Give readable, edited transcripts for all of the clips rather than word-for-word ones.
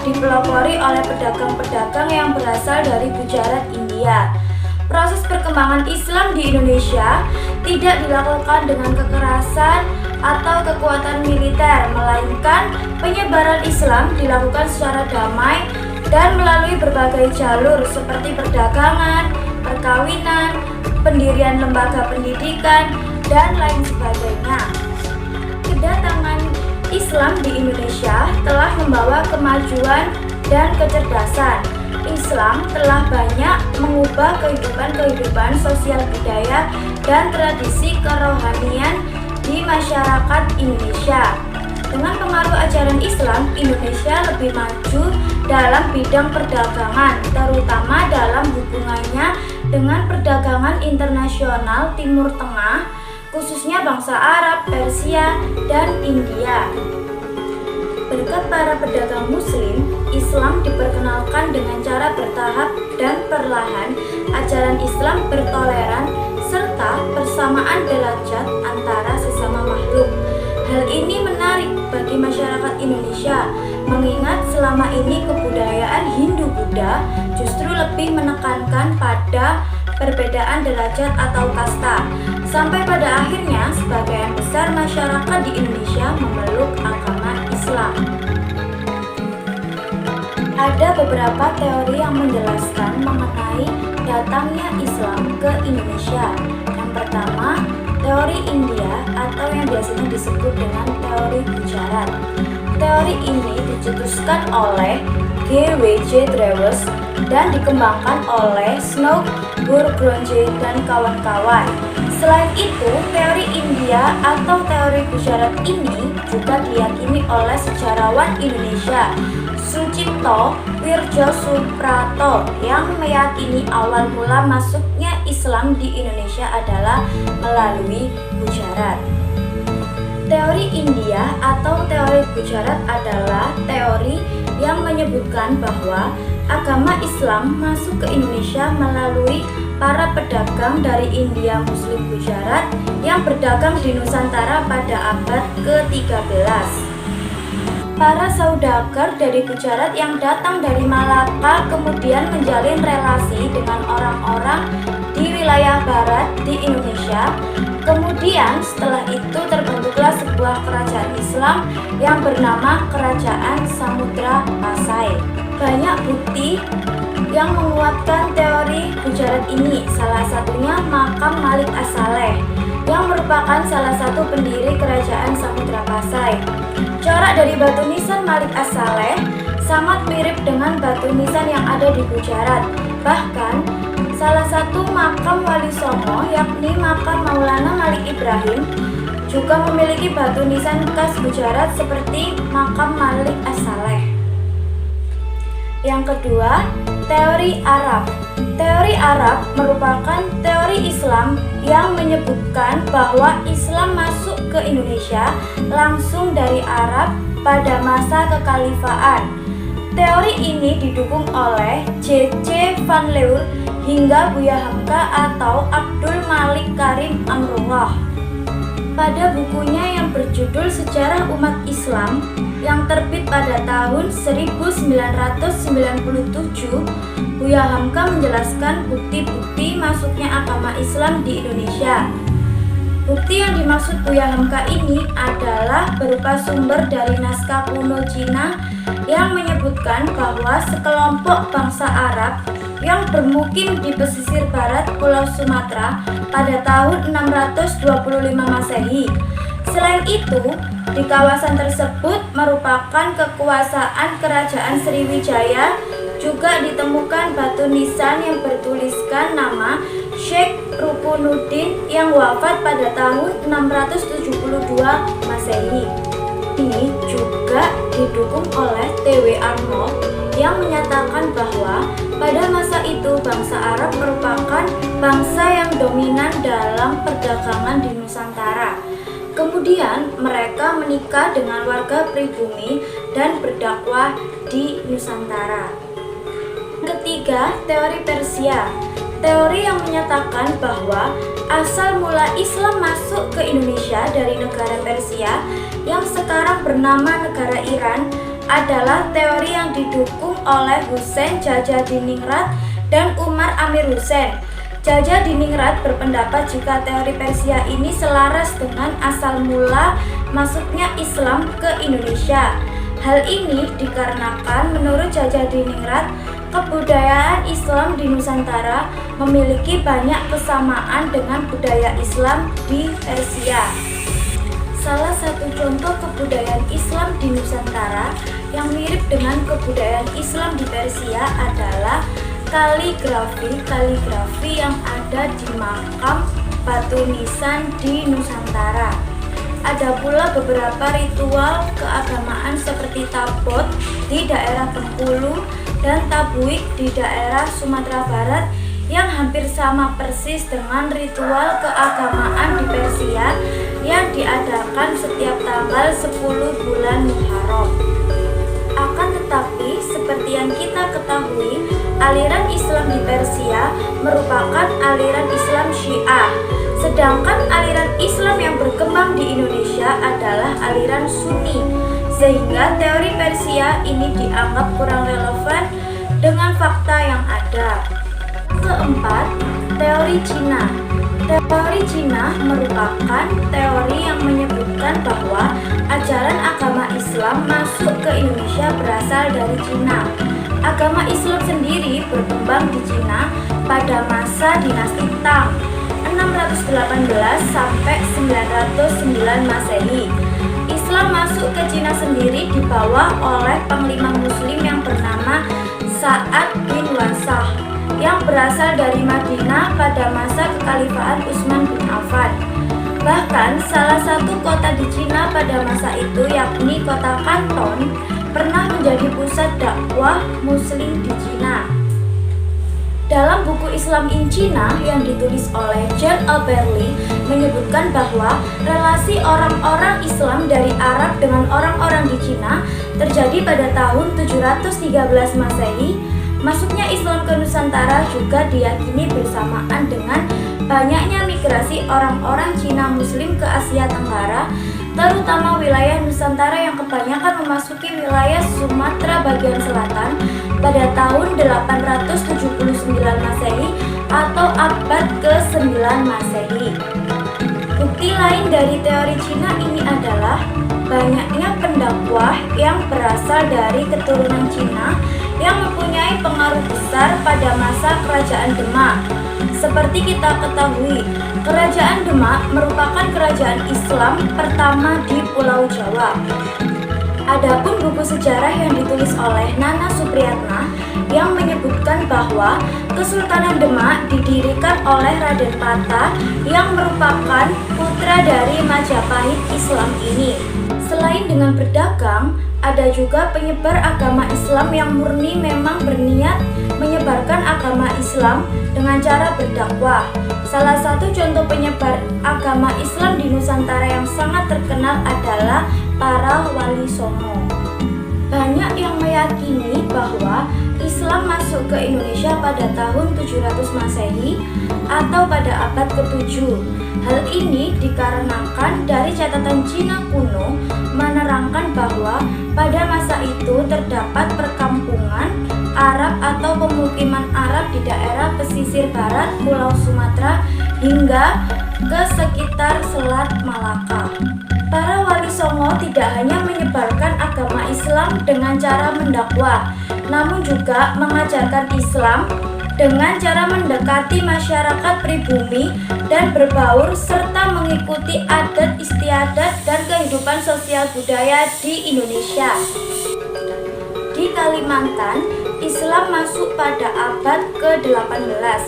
dipelopori oleh pedagang-pedagang yang berasal dari Gujarat, India. Proses perkembangan Islam di Indonesia tidak dilakukan dengan kekerasan atau kekuatan militer, melainkan penyebaran Islam dilakukan secara damai dan melalui berbagai jalur seperti perdagangan, perkawinan, pendirian lembaga pendidikan, dan lain sebagainya. Kedatangan Islam di Indonesia telah membawa kemajuan dan kecerdasan. Islam telah banyak mengubah kehidupan sosial budaya dan tradisi kerohanian di masyarakat Indonesia. Dengan pengaruh ajaran Islam, Indonesia lebih maju dalam bidang perdagangan, terutama dalam hubungannya dengan perdagangan internasional Timur Tengah, khususnya bangsa Arab, Persia, dan India. Berkat para pedagang Muslim, Islam diperkenalkan dengan cara bertahap dan perlahan. Ajaran Islam bertoleran serta persamaan derajat antara sesama makhluk. Hal ini menarik bagi masyarakat Indonesia, mengingat selama ini kebudayaan Hindu-Buddha justru lebih menekankan pada perbedaan derajat atau kasta. Sampai pada akhirnya, sebagian besar masyarakat di Indonesia memeluk agama Islam. Ada beberapa teori yang menjelaskan mengenai datangnya Islam ke Indonesia. Yang pertama, teori India atau yang biasanya disebut dengan teori Gujarat. Teori ini dicetuskan oleh G.W.J. Drewes dan dikembangkan oleh Snow Burgronje dan kawan-kawan. Selain itu, teori India atau teori Gujarat ini juga diyakini oleh sejarawan Indonesia Sucipto Wirjosuprato yang meyakini awal mula masuknya Islam di Indonesia adalah melalui Gujarat. Teori India atau teori Gujarat adalah teori yang menyebutkan bahwa agama Islam masuk ke Indonesia melalui para pedagang dari India Muslim Gujarat yang berdagang di Nusantara pada abad ke-13. Para saudagar dari Gujarat yang datang dari Malaka kemudian menjalin relasi dengan orang-orang di wilayah barat di Indonesia. Kemudian setelah itu terbentuklah sebuah kerajaan Islam yang bernama Kerajaan Samudra Pasai. Banyak bukti yang menguatkan teori Gujarat ini, salah satunya makam Malik As-Saleh yang merupakan salah satu pendiri Kerajaan Samudra Pasai. Corak dari batu nisan Malik As-Saleh sangat mirip dengan batu nisan yang ada di Gujarat. Bahkan, salah satu makam Wali Songo, yakni makam Maulana Malik Ibrahim, juga memiliki batu nisan khas Gujarat seperti makam Malik As-Saleh. Yang kedua, teori Arab. Teori Arab merupakan teori Islam yang menyebutkan bahwa Islam masuk ke Indonesia langsung dari Arab pada masa kekhalifahan. Teori ini didukung oleh J.C. Van Leur hingga Buya Hamka atau Abdul Malik Karim Amrullah. Pada bukunya yang berjudul Sejarah Umat Islam yang terbit pada tahun 1997, Buya Hamka menjelaskan bukti-bukti masuknya agama Islam di Indonesia. Bukti yang dimaksud Buya Hamka ini adalah berupa sumber dari naskah kuno Cina yang menyebutkan bahwa sekelompok bangsa Arab yang bermukim di pesisir barat Pulau Sumatera pada tahun 625 Masehi. Selain itu, di kawasan tersebut merupakan kekuasaan Kerajaan Sriwijaya. Juga ditemukan batu nisan yang bertuliskan nama Syekh Rukunuddin yang wafat pada tahun 672 Masehi. Ini juga didukung oleh T.W. Arnold yang menyatakan bahwa pada masa itu bangsa Arab merupakan bangsa yang dominan dalam perdagangan di Nusantara. Kemudian mereka menikah dengan warga pribumi dan berdakwah di Nusantara. Ketiga, teori Persia. Teori yang menyatakan bahwa asal mula Islam masuk ke Indonesia dari negara Persia yang sekarang bernama negara Iran adalah teori yang didukung oleh Husain Jajadiningrat dan Umar Amir Hussein. Jajadiningrat berpendapat jika teori Persia ini selaras dengan asal mula masuknya Islam ke Indonesia. Hal ini dikarenakan menurut Jajadiningrat, kebudayaan Islam di Nusantara memiliki banyak kesamaan dengan budaya Islam di Persia. Salah satu contoh kebudayaan Islam di Nusantara yang mirip dengan kebudayaan Islam di Persia adalah kaligrafi yang ada di makam Batu Nisan di Nusantara. Ada pula beberapa ritual keagamaan seperti tabot di daerah Bengkulu dan tabuik di daerah Sumatera Barat yang hampir sama persis dengan ritual keagamaan di Persia yang diadakan setiap tanggal 10 bulan Muharram. Akan tetapi, seperti yang kita ketahui, aliran Islam di Persia merupakan aliran Islam Syiah, sedangkan aliran Islam yang berkembang di Indonesia adalah aliran Sunni, sehingga teori Persia ini dianggap kurang relevan dengan fakta yang ada. Keempat, teori Cina. Teori Cina merupakan teori yang menyebutkan bahwa ajaran agama Islam masuk ke Indonesia berasal dari Cina. Agama Islam sendiri berkembang di Cina pada masa dinasti Tang 618 sampai 909 Masehi. Islam masuk ke Cina sendiri dibawa oleh panglima muslim yang bernama Sa'ad bin Warsah yang berasal dari Madinah pada masa kekhalifahan Utsman bin Affan. Bahkan salah satu kota di Cina pada masa itu, yakni kota Kanton, pernah menjadi pusat dakwah muslim di Cina. Dalam buku Islam in China yang ditulis oleh John Oberle menyebutkan bahwa relasi orang-orang Islam dari Arab dengan orang-orang di Cina terjadi pada tahun 713 Masehi. Masuknya Islam ke Nusantara juga diyakini bersamaan dengan banyaknya migrasi orang-orang Cina Muslim ke Asia Tenggara, terutama wilayah Nusantara yang kebanyakan memasuki wilayah Sumatera bagian selatan pada tahun 879 Masehi atau abad ke-9 Masehi. Bukti lain dari teori Cina ini adalah banyaknya pendakwah yang berasal dari keturunan Cina yang mempunyai pengaruh besar pada masa Kerajaan Demak. Seperti kita ketahui, Kerajaan Demak merupakan kerajaan Islam pertama di Pulau Jawa. Adapun buku sejarah yang ditulis oleh Nana Supriyatna yang menyebutkan bahwa Kesultanan Demak didirikan oleh Raden Pata yang merupakan putra dari Majapahit Islam ini. Selain dengan berdagang, ada juga penyebar agama Islam yang murni memang berniat menyebarkan agama Islam dengan cara berdakwah. Salah satu contoh penyebar agama Islam di Nusantara yang sangat terkenal adalah para wali songo. Banyak yang meyakini bahwa Islam masuk ke Indonesia pada tahun 700 Masehi atau pada abad ke-7. Hal ini dikarenakan dari catatan Cina kuno menerangkan bahwa pada masa itu terdapat perkampungan Arab atau pemukiman Arab di daerah pesisir barat Pulau Sumatera hingga ke sekitar Selat Malaka. Para wali songo tidak hanya menyebarkan agama Islam dengan cara mendakwah, namun juga mengajarkan Islam dengan cara mendekati masyarakat pribumi dan berbaur serta mengikuti adat istiadat dan kehidupan sosial budaya di Indonesia. Di Kalimantan, Islam masuk pada abad ke-18.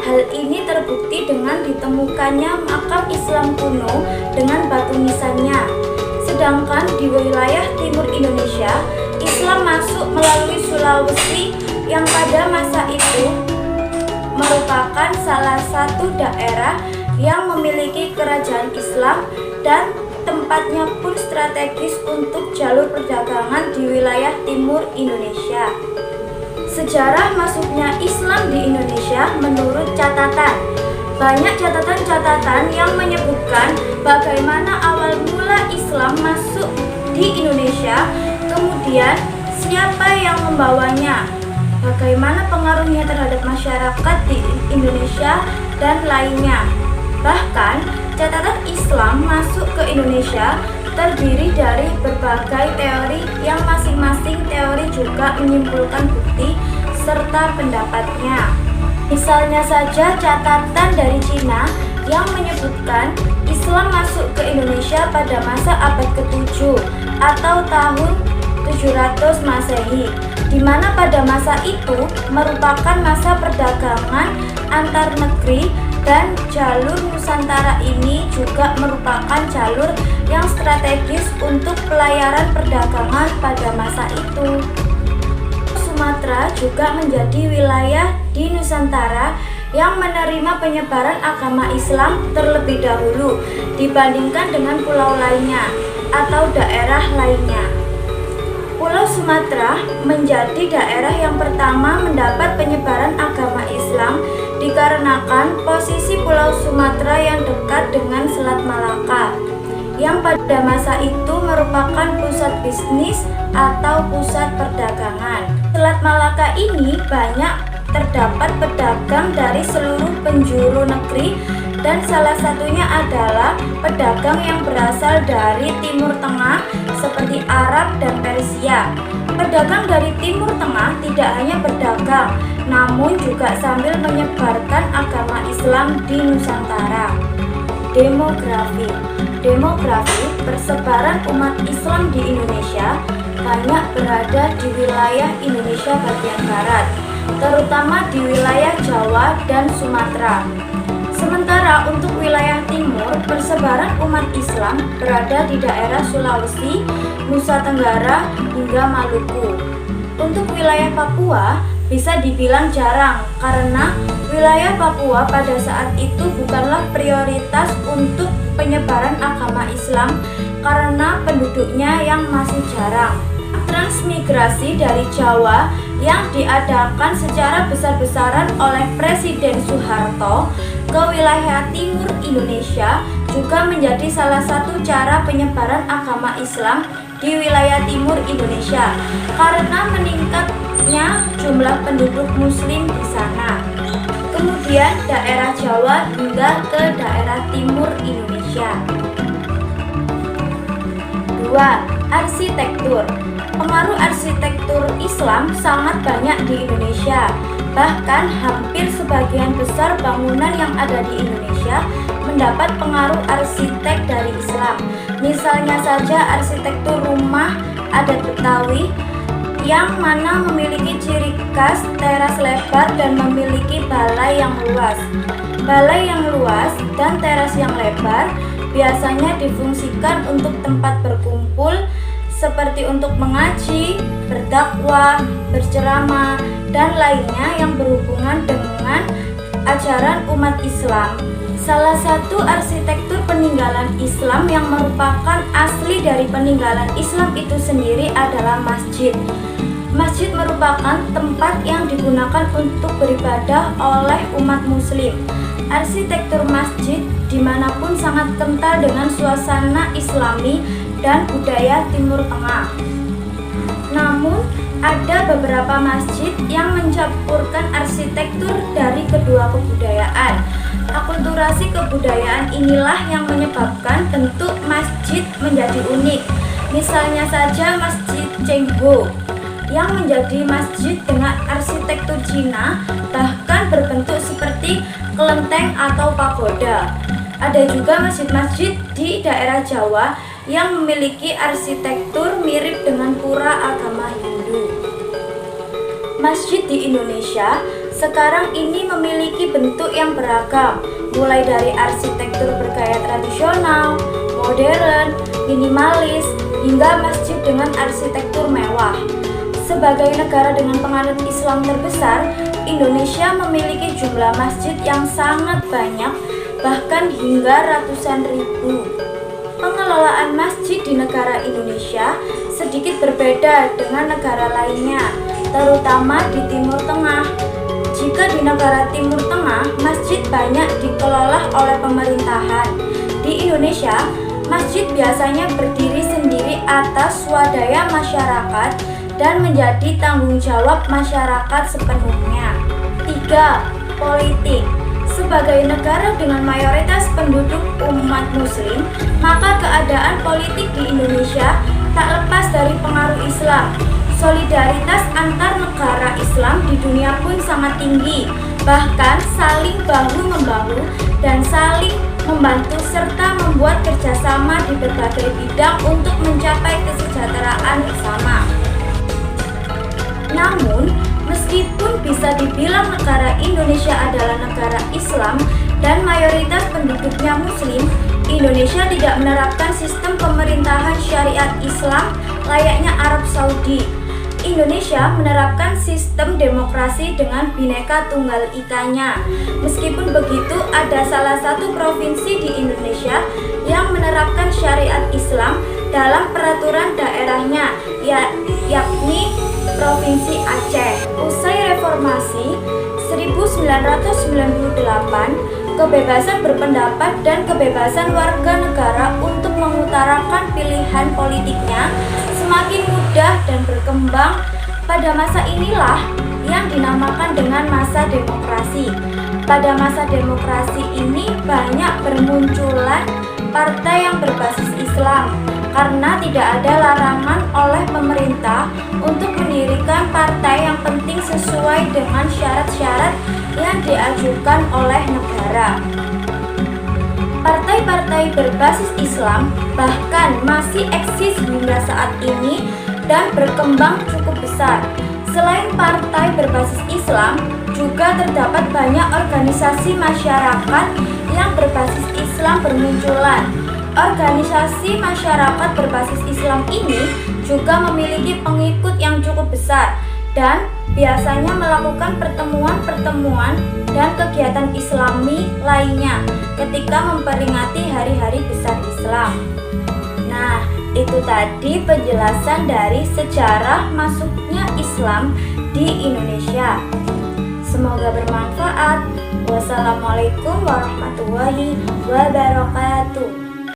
Hal ini terbukti dengan ditemukannya makam Islam kuno dengan batu nisannya. Sedangkan di wilayah timur Indonesia, Islam masuk melalui Sulawesi yang pada masa itu merupakan salah satu daerah yang memiliki kerajaan Islam dan tempatnya pun strategis untuk jalur perdagangan di wilayah timur Indonesia. Sejarah masuknya Islam di Indonesia menurut catatan. Banyak catatan-catatan yang menyebutkan bagaimana awal mula Islam masuk di Indonesia, kemudian membawanya, bagaimana pengaruhnya terhadap masyarakat di Indonesia dan lainnya. Bahkan, catatan Islam masuk ke Indonesia terdiri dari berbagai teori yang masing-masing teori juga menyimpulkan bukti serta pendapatnya. Misalnya saja catatan dari Cina yang menyebutkan Islam masuk ke Indonesia pada masa abad ke-7 atau tahun 700 Masehi, di mana pada masa itu merupakan masa perdagangan antar negeri dan jalur Nusantara ini juga merupakan jalur yang strategis untuk pelayaran perdagangan pada masa itu. Sumatera juga menjadi wilayah di Nusantara yang menerima penyebaran agama Islam terlebih dahulu dibandingkan dengan pulau lainnya atau daerah lainnya. Pulau Sumatera menjadi daerah yang pertama mendapat penyebaran agama Islam dikarenakan posisi Pulau Sumatera yang dekat dengan Selat Malaka, yang pada masa itu merupakan pusat bisnis atau pusat perdagangan. Selat Malaka ini banyak terdapat pedagang dari seluruh penjuru negeri dan salah satunya adalah pedagang yang berasal dari Timur Tengah seperti Arab dan Persia. Pedagang dari Timur Tengah tidak hanya berdagang, namun juga sambil menyebarkan agama Islam di Nusantara. Demografi persebaran umat Islam di Indonesia banyak berada di wilayah Indonesia bagian barat, terutama di wilayah Jawa dan Sumatera. Sementara untuk wilayah timur, persebaran umat Islam berada di daerah Sulawesi, Nusa Tenggara, hingga Maluku. Untuk wilayah Papua bisa dibilang jarang karena wilayah Papua pada saat itu bukanlah prioritas untuk penyebaran agama Islam karena penduduknya yang masih jarang. Transmigrasi dari Jawa yang diadakan secara besar-besaran oleh Presiden Soeharto ke wilayah timur Indonesia juga menjadi salah satu cara penyebaran agama Islam di wilayah timur Indonesia karena meningkatnya jumlah penduduk muslim di sana. Kemudian daerah Jawa hingga ke daerah timur Indonesia. 2. Arsitektur. Pengaruh arsitektur Islam sangat banyak di Indonesia. Bahkan hampir sebagian besar bangunan yang ada di Indonesia mendapat pengaruh arsitek dari Islam. Misalnya saja arsitektur rumah adat Betawi yang mana memiliki ciri khas teras lebar dan memiliki balai yang luas. Balai yang luas dan teras yang lebar biasanya difungsikan untuk tempat berkumpul seperti untuk mengaji, berdakwah, berceramah, dan lainnya yang berhubungan dengan ajaran umat Islam. Salah satu arsitektur peninggalan Islam yang merupakan asli dari peninggalan Islam itu sendiri adalah masjid. Masjid merupakan tempat yang digunakan untuk beribadah oleh umat muslim. Arsitektur masjid dimanapun sangat kental dengan suasana Islami dan budaya Timur Tengah. Namun, ada beberapa masjid yang mencampurkan arsitektur dari kedua kebudayaan. Akulturasi kebudayaan inilah yang menyebabkan bentuk masjid menjadi unik. Misalnya saja Masjid Cengho yang menjadi masjid dengan arsitektur Cina, bahkan berbentuk seperti kelenteng atau pagoda. Ada juga masjid-masjid di daerah Jawa yang memiliki arsitektur mirip dengan pura agama Hindu. Masjid di Indonesia sekarang ini memiliki bentuk yang beragam, mulai dari arsitektur bergaya tradisional, modern, minimalis, hingga masjid dengan arsitektur mewah. Sebagai negara dengan penganut Islam terbesar, Indonesia memiliki jumlah masjid yang sangat banyak, bahkan hingga ratusan ribu. Pengelolaan masjid di negara Indonesia sedikit berbeda dengan negara lainnya, terutama di Timur Tengah. Jika di negara Timur Tengah, masjid banyak dikelola oleh pemerintahan. Di Indonesia, masjid biasanya berdiri sendiri atas swadaya masyarakat dan menjadi tanggung jawab masyarakat sepenuhnya. 3. Politik. Sebagai negara dengan mayoritas penduduk umat muslim, maka keadaan politik di Indonesia tak lepas dari pengaruh Islam. Solidaritas antar negara Islam di dunia pun sangat tinggi, bahkan saling bahu-membahu dan saling membantu serta membuat kerjasama di berbagai bidang untuk mencapai kesejahteraan bersama. Namun, meskipun bisa dibilang negara Indonesia adalah negara Islam dan mayoritas penduduknya muslim, Indonesia tidak menerapkan sistem pemerintahan syariat Islam layaknya Arab Saudi. Indonesia menerapkan sistem demokrasi dengan Bhinneka Tunggal Ika-nya. Meskipun begitu, ada salah satu provinsi di Indonesia yang menerapkan syariat Islam dalam peraturan daerahnya, yakni Provinsi Aceh. Usai reformasi 1998, kebebasan berpendapat dan kebebasan warga negara untuk mengutarakan pilihan politiknya semakin mudah dan berkembang. Pada masa inilah yang dinamakan dengan masa demokrasi. Pada masa demokrasi ini banyak bermunculan partai yang berbasis Islam karena tidak ada larangan oleh pemerintah untuk mendirikan partai yang penting sesuai dengan syarat-syarat yang diajukan oleh negara. Partai-partai berbasis Islam bahkan masih eksis hingga saat ini dan berkembang cukup besar. Selain partai berbasis Islam, juga terdapat banyak organisasi masyarakat yang berbasis Islam bermunculan. Organisasi masyarakat berbasis Islam ini juga memiliki pengikut yang cukup besar dan biasanya melakukan pertemuan-pertemuan dan kegiatan Islami lainnya ketika memperingati hari-hari besar Islam. Nah, itu tadi penjelasan dari sejarah masuknya Islam di Indonesia. Semoga bermanfaat. Wassalamualaikum warahmatullahi wabarakatuh.